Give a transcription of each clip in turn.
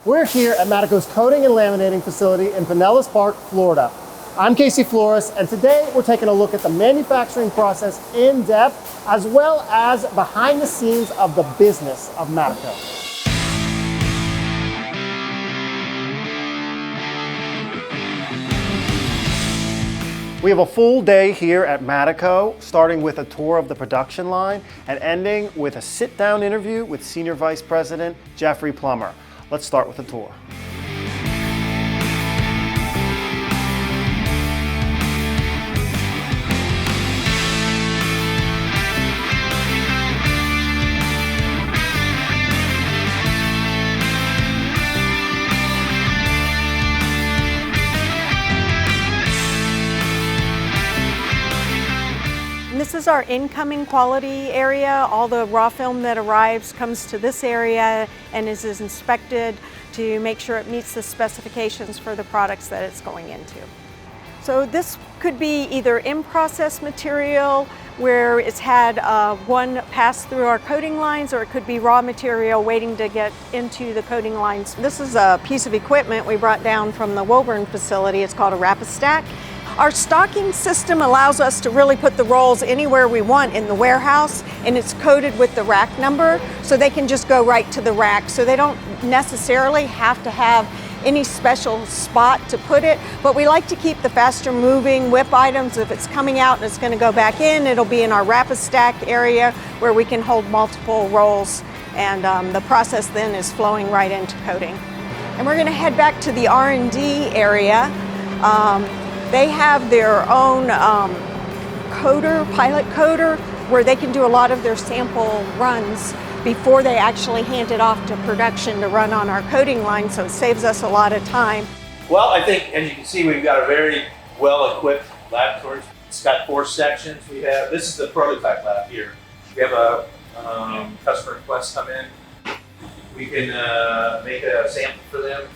We're here at Madico's coating and laminating facility in Pinellas Park, Florida. I'm Casey Flores, and today we're taking a look at the manufacturing process in depth, as well as behind the scenes of the business of Madico. We have a full day here at Madico, starting with a tour of the production line and ending with a sit-down interview with Senior Vice President Jeffrey Plummer. Let's start with a tour. This is our incoming quality area. All the raw film that arrives comes to this area and is inspected to make sure it meets the specifications for the products that it's going into. So this could be either in-process material where it's had one pass through our coating lines, or it could be raw material waiting to get into the coating lines. This is a piece of equipment we brought down from the Woburn facility. It's called a Wrap-A-Stack. Our stocking system allows us to really put the rolls anywhere we want in the warehouse, and it's coded with the rack number, so they can just go right to the rack. So they don't necessarily have to have any special spot to put it, but we like to keep the faster moving whip items. If it's coming out and it's going to go back in, it'll be in our Wrap-A-Stack area where we can hold multiple rolls, and the process then is flowing right into coating. And we're going to head back to the R&D area. They have their own pilot coder, where they can do a lot of their sample runs before they actually hand it off to production to run on our coating line, so it saves us a lot of time. Well, I think, as you can see, we've got a very well-equipped laboratory. It's got 4 sections. This is the prototype lab here. We have a customer request come in. We can make a sample for them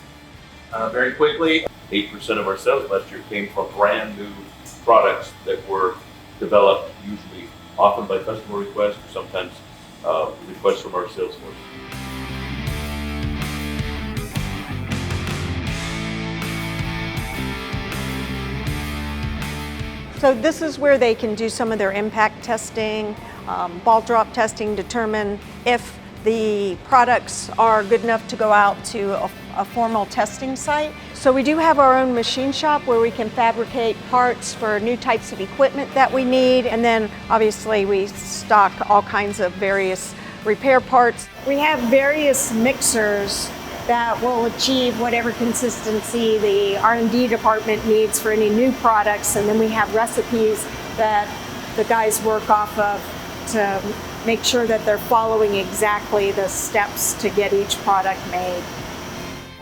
very quickly. 8% of our sales last year came from brand new products that were developed, usually often by customer request, or sometimes requests from our sales force. So this is where they can do some of their impact testing, ball drop testing, determine if the products are good enough to go out to a formal testing site. So we do have our own machine shop where we can fabricate parts for new types of equipment that we need, and then obviously we stock all kinds of various repair parts. We have various mixers that will achieve whatever consistency the R&D department needs for any new products, and then we have recipes that the guys work off of to make sure that they're following exactly the steps to get each product made.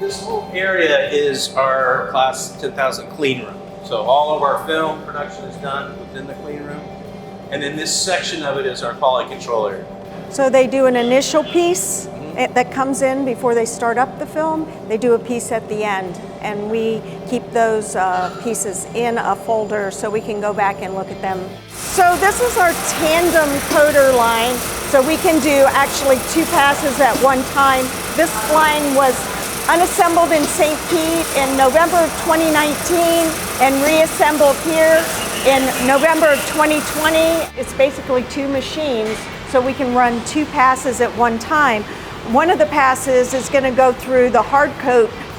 This whole area is our Class 10,000 clean room. So all of our film production is done within the clean room. And then this section of it is our quality control area. So they do an initial piece that comes in before they start up the film. They do a piece at the end, and we keep those pieces in a folder so we can go back and look at them. So this is our tandem coater line. So we can do actually 2 passes at one time. This line was unassembled in St. Pete in November of 2019 and reassembled here in November of 2020. It's basically 2 machines, so we can run 2 passes at one time. One of the passes is going to go through the hard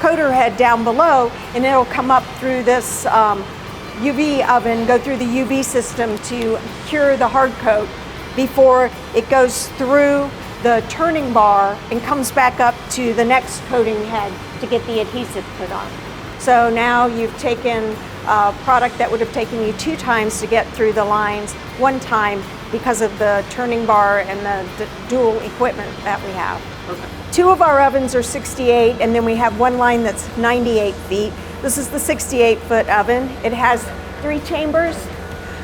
coater head down below, and it'll come up through this UV oven, go through the UV system to cure the hard coat before it goes through the turning bar and comes back up to the next coating head to get the adhesive put on. So now you've taken a product that would have taken you 2 times to get through the lines, 1 time because of the turning bar and the dual equipment that we have. Okay. 2 of our ovens are 68, and then we have 1 line that's 98 feet. This is the 68-foot oven. It has 3 chambers,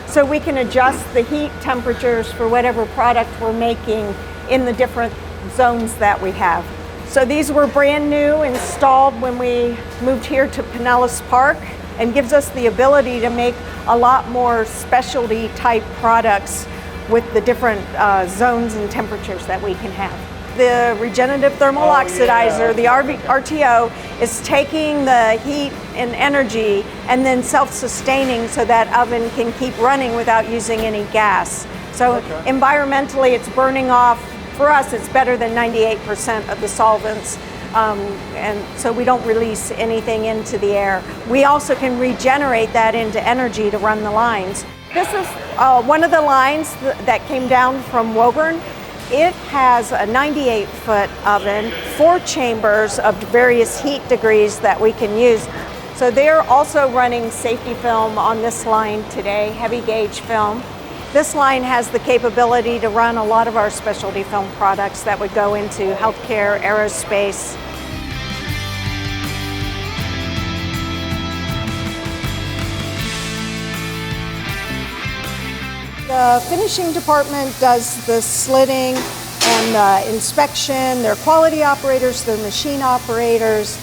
so we can adjust the heat temperatures for whatever product we're making in the different zones that we have. So these were brand new, installed when we moved here to Pinellas Park, and gives us the ability to make a lot more specialty type products with the different zones and temperatures that we can have. the regenerative thermal oxidizer, the RTO, is taking the heat and energy and then self-sustaining so that oven can keep running without using any gas. So environmentally, it's burning off. For us, it's better than 98% of the solvents. And so we don't release anything into the air. We also can regenerate that into energy to run the lines. This is one of the lines that came down from Woburn. It has a 98-foot oven, 4 chambers of various heat degrees that we can use. So they're also running safety film on this line today, heavy gauge film. This line has the capability to run a lot of our specialty film products that would go into healthcare, aerospace. The finishing department does the slitting and the inspection. They're quality operators, they're machine operators.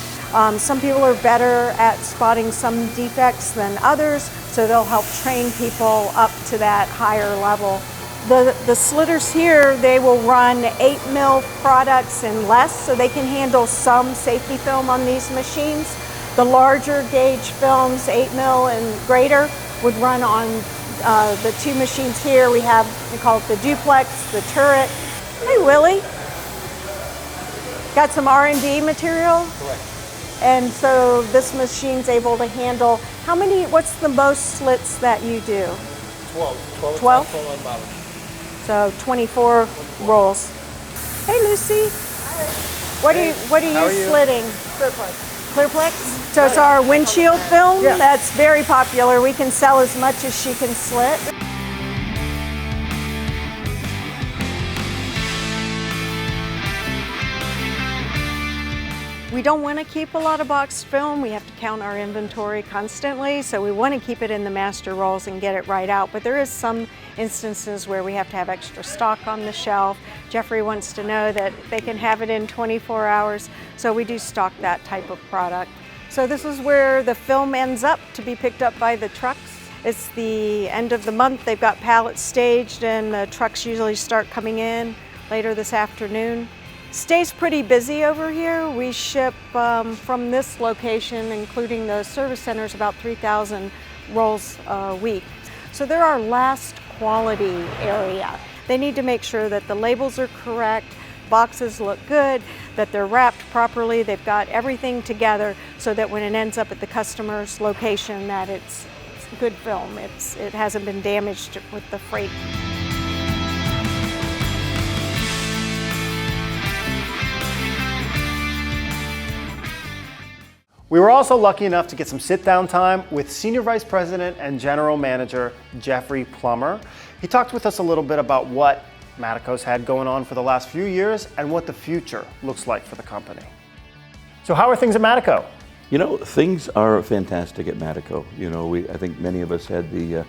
Some people are better at spotting some defects than others, so they'll help train people up to that higher level. The slitters here, they will run 8 mil products and less, so they can handle some safety film on these machines. The larger gauge films, 8 mil and greater, would run on the 2 machines here. We call it the duplex, the turret. Hey Willie, got some R&D material? Correct. And so this machine's able to handle, what's the most slits that you do? 12. 12? On bottom. So 24 rolls. Hey Lucy. What are you slitting? Clearplex. So it's our windshield film that's very popular. We can sell as much as she can slit. We don't want to keep a lot of boxed film. We have to count our inventory constantly, so we want to keep it in the master rolls and get it right out. But there is some instances where we have to have extra stock on the shelf. Jeffrey wants to know that they can have it in 24 hours, so we do stock that type of product. So this is where the film ends up to be picked up by the trucks. It's the end of the month. They've got pallets staged, and the trucks usually start coming in later this afternoon. Stays pretty busy over here. We ship from this location, including the service centers, about 3,000 rolls a week. So they're our last quality area. They need to make sure that the labels are correct, boxes look good, that they're wrapped properly, they've got everything together so that when it ends up at the customer's location that it's good film. It hasn't been damaged with the freight. We were also lucky enough to get some sit-down time with Senior Vice President and General Manager Jeffrey Plummer. He talked with us a little bit about what Madico's had going on for the last few years and what the future looks like for the company. So how are things at Madico? You know, things are fantastic at Madico. You know, I think many of us had the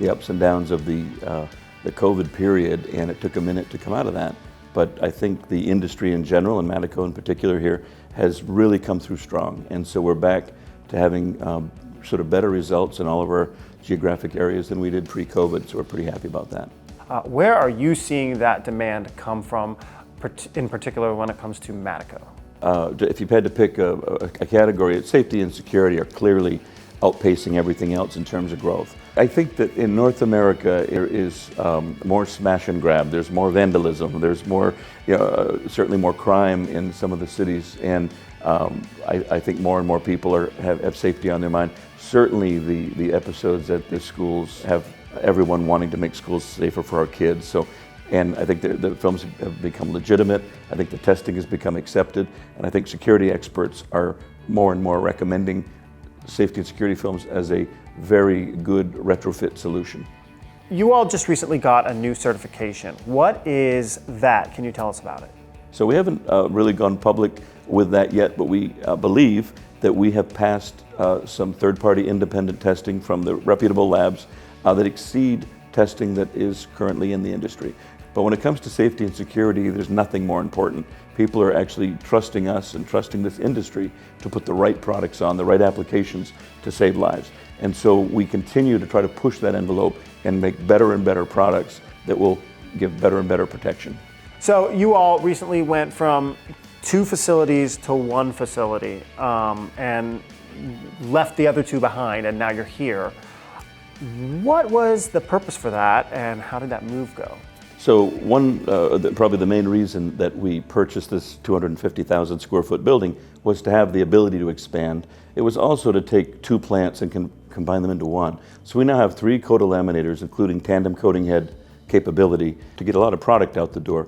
ups and downs of the COVID period, and it took a minute to come out of that. But I think the industry in general, and Madico in particular here, has really come through strong. And so we're back to having sort of better results in all of our geographic areas than we did pre-COVID, so we're pretty happy about that. Where are you seeing that demand come from, in particular when it comes to Madico? If you had to pick a category, safety and security are clearly outpacing everything else in terms of growth. I think that in North America there is more smash and grab. There's more vandalism. There's more, certainly more crime in some of the cities, and I think more and more people have safety on their mind. Certainly the episodes at the schools have everyone wanting to make schools safer for our kids. So, and I think the films have become legitimate. I think the testing has become accepted, and I think security experts are more and more recommending safety and security films as a very good retrofit solution. You all just recently got a new certification. What is that? Can you tell us about it? So we haven't really gone public with that yet, but we believe that we have passed some third-party independent testing from the reputable labs that exceed testing that is currently in the industry. But when it comes to safety and security, there's nothing more important. People are actually trusting us and trusting this industry to put the right products on, the right applications to save lives. And so we continue to try to push that envelope and make better and better products that will give better and better protection. So you all recently went from 2 facilities to 1 facility and left the other 2 behind, and now you're here. What was the purpose for that, and how did that move go? So probably the main reason that we purchased this 250,000 square foot building was to have the ability to expand. It was also to take 2 plants and combine them into 1. So we now have 3 coat-laminators, including tandem coating head capability, to get a lot of product out the door.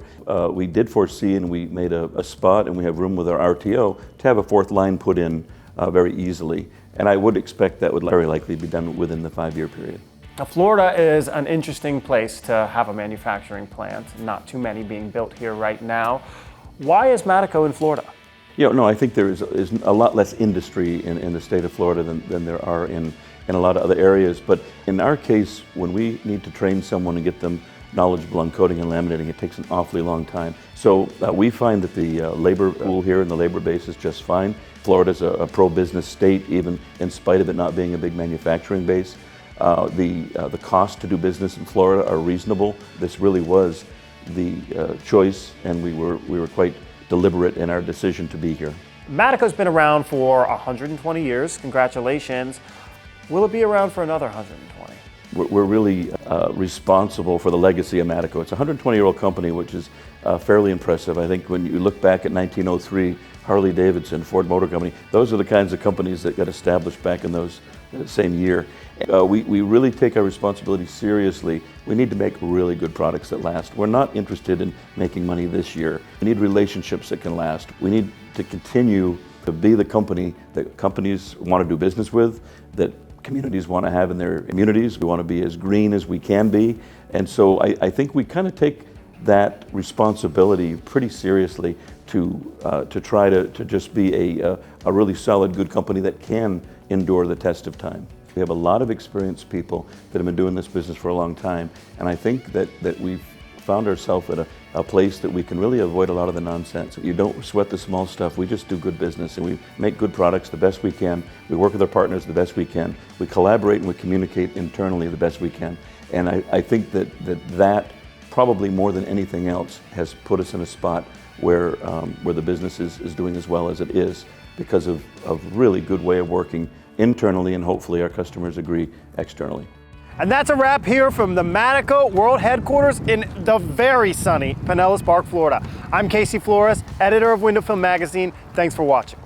We did foresee, and we made a spot, and we have room with our RTO to have a 4th line put in very easily. And I would expect that would very likely be done within the 5-year period. Now, Florida is an interesting place to have a manufacturing plant, not too many being built here right now. Why is Madico in Florida? No, I think there is a lot less industry in the state of Florida than there are in a lot of other areas. But in our case, when we need to train someone and get them knowledgeable on coating and laminating, it takes an awfully long time. So we find that the labor pool here and the labor base is just fine. Florida's a pro-business state, even in spite of it not being a big manufacturing base. The cost to do business in Florida are reasonable. This really was the choice, and we were quite deliberate in our decision to be here. Madico's been around for 120 years. Congratulations. Will it be around for another 120? We're really responsible for the legacy of Madico. It's a 120-year-old company, which is fairly impressive. I think when you look back at 1903, Harley Davidson, Ford Motor Company, those are the kinds of companies that got established back in those same year. We really take our responsibility seriously. We need to make really good products that last. We're not interested in making money this year. We need relationships that can last. We need to continue to be the company that companies want to do business with, that communities want to have in their communities. We want to be as green as we can be. And so I think we kind of take that responsibility pretty seriously to try to just be a really solid, good company that can endure the test of time. We have a lot of experienced people that have been doing this business for a long time, and I think that we've found ourselves at a place that we can really avoid a lot of the nonsense. You don't sweat the small stuff. We just do good business, and we make good products the best we can. We work with our partners the best we can. We collaborate and we communicate internally the best we can. And I think that probably more than anything else has put us in a spot where the business is doing as well as it is because of really good way of working internally, and hopefully our customers agree externally. And that's a wrap here from the Madico World Headquarters in the very sunny Pinellas Park, Florida. I'm Casey Flores, editor of Window Film Magazine. Thanks for watching.